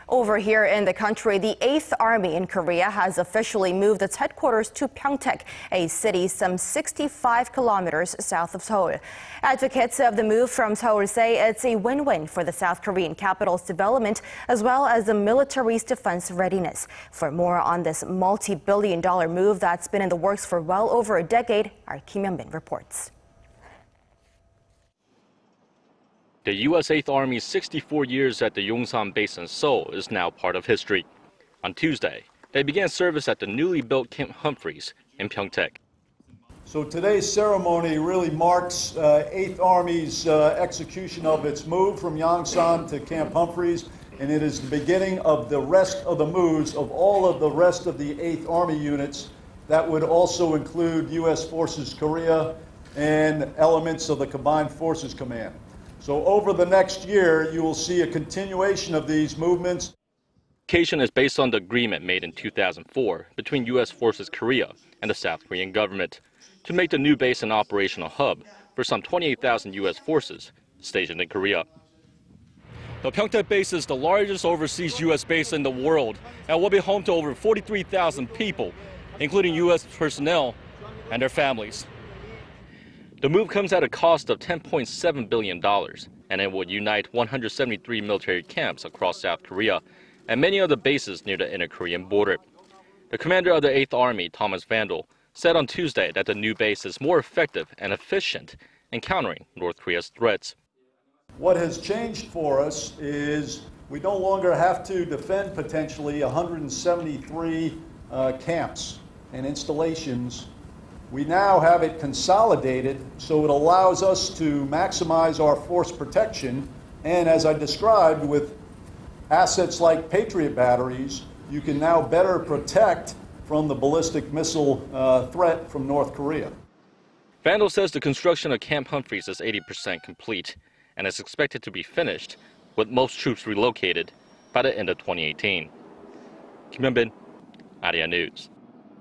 Over here in the country, the 8th Army in Korea has officially moved its headquarters to Pyeongtaek, a city some 65 kilometers south of Seoul. Advocates of the move from Seoul say it's a win-win for the South Korean capital's development as well as the military's defense readiness. For more on this multi-billion-dollar move that's been in the works for well over a decade, our Kim Hyun-bin reports. The U.S. 8th Army's 64 years at the Yongsan base in Seoul is now part of history. On Tuesday, they began service at the newly built Camp Humphreys in Pyeongtaek. So today's ceremony really marks 8th Army's execution of its move from Yongsan to Camp Humphreys, and it is the beginning of the rest of the moves of all of the rest of the 8th Army units. That would also include U.S. Forces Korea and elements of the Combined Forces Command. So over the next year, you will see a continuation of these movements. The occasion is based on the agreement made in 2004 between U.S. Forces Korea and the South Korean government to make the new base an operational hub for some 28,000 U.S. forces stationed in Korea. The Pyeongtaek base is the largest overseas U.S. base in the world and will be home to over 43,000 people, including U.S. personnel and their families. The move comes at a cost of $10.7 billion, and it will unite 173 military camps across South Korea and many other bases near the inter-Korean border. The commander of the 8th Army, Thomas Vandal, said on Tuesday that the new base is more effective and efficient in countering North Korea's threats. What has changed for us is we no longer have to defend potentially 173 camps and installations. We now have it consolidated, so it allows us to maximize our force protection. And as I described, with assets like Patriot batteries, you can now better protect from the ballistic missile threat from North Korea. Vandal says the construction of Camp Humphreys is 80% complete and is expected to be finished, with most troops relocated by the end of 2018. Kim Hyun-bin, Arirang News.